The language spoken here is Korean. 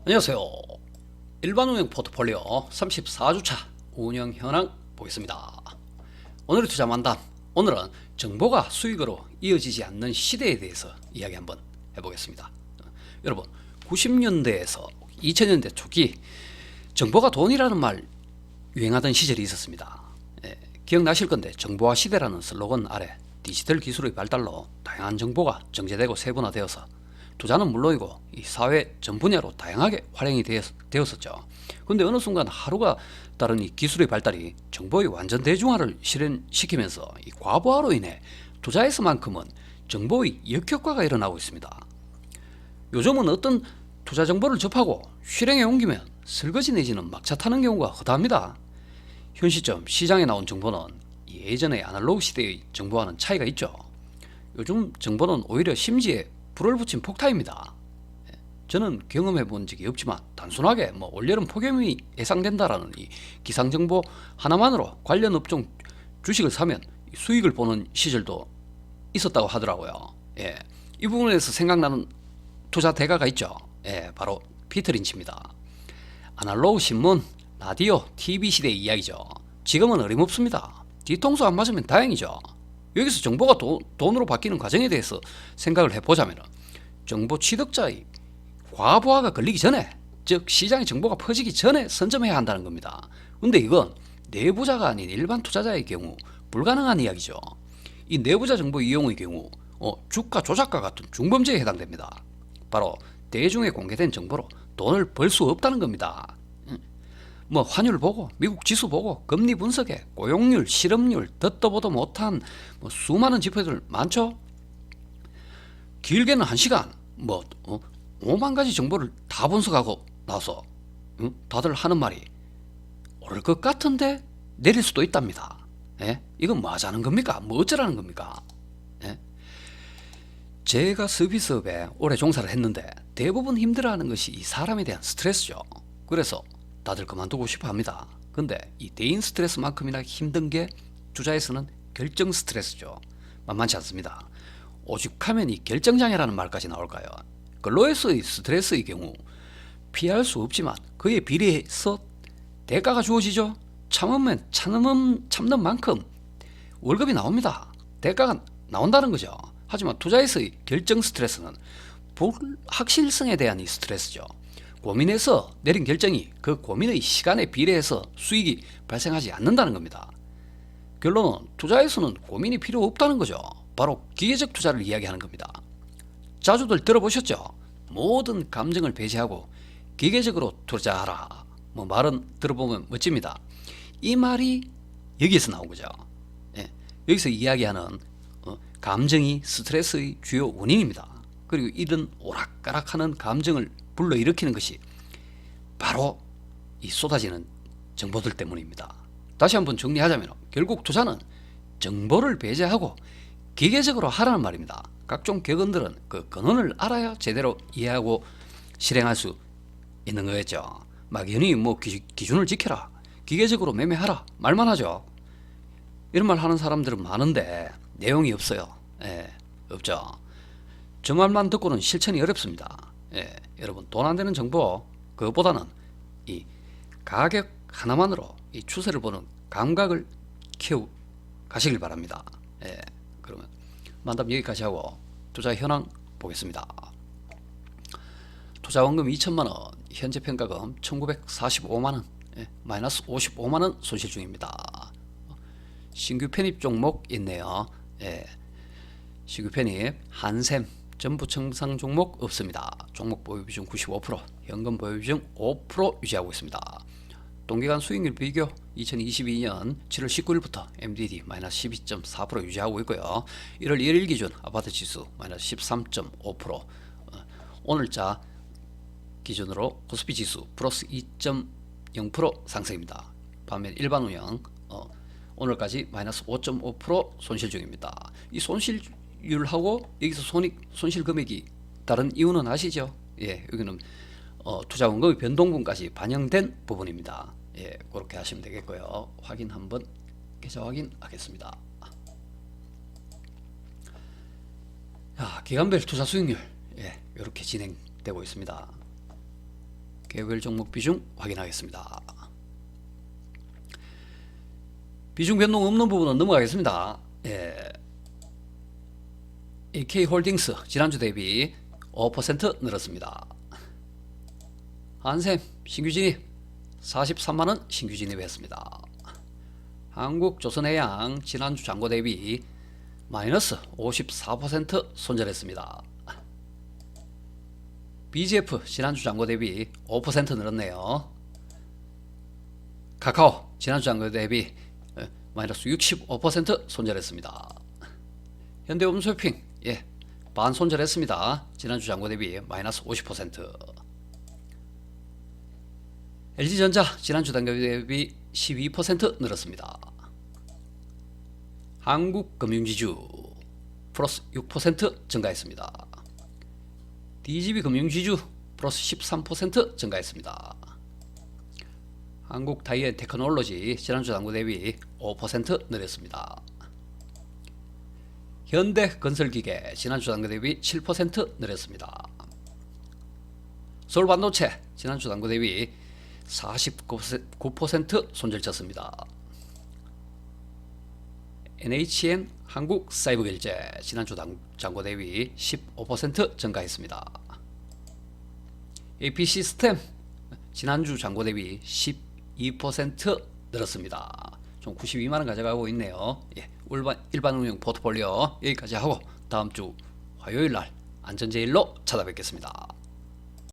안녕하세요. 일반운용 포트폴리오 34주차 운영 현황 보겠습니다. 오늘의 투자 만담, 오늘은 정보가 수익으로 이어지지 않는 시대에 대해서 이야기 한번 해보겠습니다. 여러분, 90년대에서 2000년대 초기 정보가 돈이라는 말 유행하던 시절이 있었습니다. 기억나실 건데, 정보화 시대라는 슬로건 아래 디지털 기술의 발달로 다양한 정보가 정제되고 세분화되어서 투자는 물론이고 이 사회 전 분야로 다양하게 활용이 되었었죠. 그런데 어느 순간 하루가 다른 이 기술의 발달이 정보의 완전 대중화를 실현시키면서 이 과부하로 인해 투자에서만큼은 정보의 역효과가 일어나고 있습니다. 요즘은 어떤 투자 정보를 접하고 실행에 옮기면 설거지 내지는 막차 타는 경우가 허다합니다. 현 시점 시장에 나온 정보는 예전의 아날로그 시대의 정보와는 차이가 있죠. 요즘 정보는 오히려 심지에 불을 붙인 폭탄입니다. 저는 경험해 본 적이 없지만 단순하게 올여름 폭염이 예상된다라는 이 기상 정보 하나만으로 관련 업종 주식을 사면 수익을 보는 시절도 있었다고 하더라고요. 이 부분에서 생각나는 투자 대가가 있죠. 바로 피터 린치입니다. 아날로그 신문, 라디오, TV 시대의 이야기죠. 지금은 어림없습니다. 뒤통수 안 맞으면 다행이죠. 여기서 정보가 돈으로 바뀌는 과정에 대해서 생각을 해보자면, 정보 취득자의 과부하가 걸리기 전에, 즉 시장의 정보가 퍼지기 전에 선점해야 한다는 겁니다. 근데 이건 내부자가 아닌 일반 투자자의 경우 불가능한 이야기죠. 이 내부자 정보 이용의 경우 주가 조작과 같은 중범죄에 해당됩니다. 바로 대중에 공개된 정보로 돈을 벌 수 없다는 겁니다. 환율 보고, 미국 지수 보고, 금리 분석에 고용률, 실업률, 듣도 보도 못한 수많은 지표들 많죠? 길게는 1시간, 5만 가지 정보를 다 분석하고 나서 다들 하는 말이 오를 것 같은데 내릴 수도 있답니다. 이건 뭐 하자는 겁니까? 뭐 어쩌라는 겁니까? 제가 서비스업에 오래 종사를 했는데 대부분 힘들어하는 것이 이 사람에 대한 스트레스죠. 그래서 다들 그만두고 싶어 합니다. 근데 이 대인 스트레스만큼이나 힘든 게 투자에서는 결정 스트레스죠. 만만치 않습니다. 오죽하면 이 결정장애라는 말까지 나올까요? 근로에서의 스트레스의 경우 피할 수 없지만 그에 비례해서 대가가 주어지죠. 참는 만큼 월급이 나옵니다. 대가가 나온다는 거죠. 하지만 투자에서의 결정 스트레스는 불확실성에 대한 이 스트레스죠. 고민해서 내린 결정이 그 고민의 시간에 비례해서 수익이 발생하지 않는다는 겁니다. 결론은 투자에서는 고민이 필요 없다는 거죠. 바로 기계적 투자를 이야기하는 겁니다. 자주들 들어보셨죠? 모든 감정을 배제하고 기계적으로 투자하라. 말은 들어보면 멋집니다. 이 말이 여기에서 나온 거죠. 여기서 이야기하는 감정이 스트레스의 주요 원인입니다. 그리고 이런 오락가락하는 감정을 불러일으키는 것이 바로 이 쏟아지는 정보들 때문입니다. 다시 한번 정리하자면 결국 투자는 정보를 배제하고 기계적으로 하라는 말입니다. 각종 격언들은 그 근원을 알아야 제대로 이해하고 실행할 수 있는 거겠죠. 막연히 기준을 지켜라, 기계적으로 매매하라 말만 하죠. 이런 말 하는 사람들은 많은데 내용이 없어요. 없죠. 저 말만 듣고는 실천이 어렵습니다. 여러분, 돈 안 되는 정보 그것보다는 이 가격 하나만으로 이 추세를 보는 감각을 키워 가시길 바랍니다. 그러면 만담 여기까지 하고 투자 현황 보겠습니다. 투자 원금 2천만 원, 현재 평가금 1,945만 원, 마이너스 55만 원 손실 중입니다. 신규 편입 종목 있네요. 신규 편입 한샘, 전부 청상 종목 없습니다. 종목 보유 비중 95%, 현금 보유 비중 5% 유지하고 있습니다. 동기간 수익률 비교 2022년 7월 19일부터 MDD 마이너스 12.4% 유지하고 있고요. 1월 1일 기준 아파트 지수 마이너스 13.5%, 오늘자 기준으로 코스피 지수 플러스 2.0% 상승입니다. 반면 일반 운영 오늘까지 마이너스 5.5% 손실 중입니다. 이 손실률하고 여기서 손실 금액이 다른 이유는 아시죠? 여기는 투자 원금의 변동분까지 반영된 부분입니다. 그렇게 하시면 되겠고요. 확인 한번 계좌 확인하겠습니다. 기간별 투자 수익률 이렇게 진행되고 있습니다. 개별 종목 비중 확인하겠습니다. 비중 변동 없는 부분은 넘어가겠습니다. AK홀딩스 지난주 대비 5% 늘었습니다. 한샘 신규 진입 43만원 신규 진입했습니다. 한국조선해양 지난주 잔고 대비 마이너스 54% 손절했습니다. BGF 지난주 잔고 대비 5% 늘었네요. 카카오 지난주 잔고 대비 마이너스 65% 손절했습니다. 현대홈쇼핑 반 손절했습니다. 지난주 잔고 대비 마이너스 50%. LG전자 지난주 잔고 대비 12% 늘었습니다. 한국금융지주 플러스 6% 증가했습니다. DGB금융지주 플러스 13% 증가했습니다. 한국타이어테크놀로지 지난주 잔고 대비 5% 늘었습니다. 현대건설기계 지난주 잔고 대비 7% 늘었습니다. 서울반도체 지난주 잔고 대비 49% 손절쳤습니다. NHN 한국사이버결제 지난주 잔고 대비 15% 증가했습니다. AP시스템 지난주 잔고 대비 12% 늘었습니다. 좀 92만원 가져가고 있네요. 일반운용 포트폴리오 여기까지 하고 다음주 화요일날 안전제일로 찾아뵙겠습니다.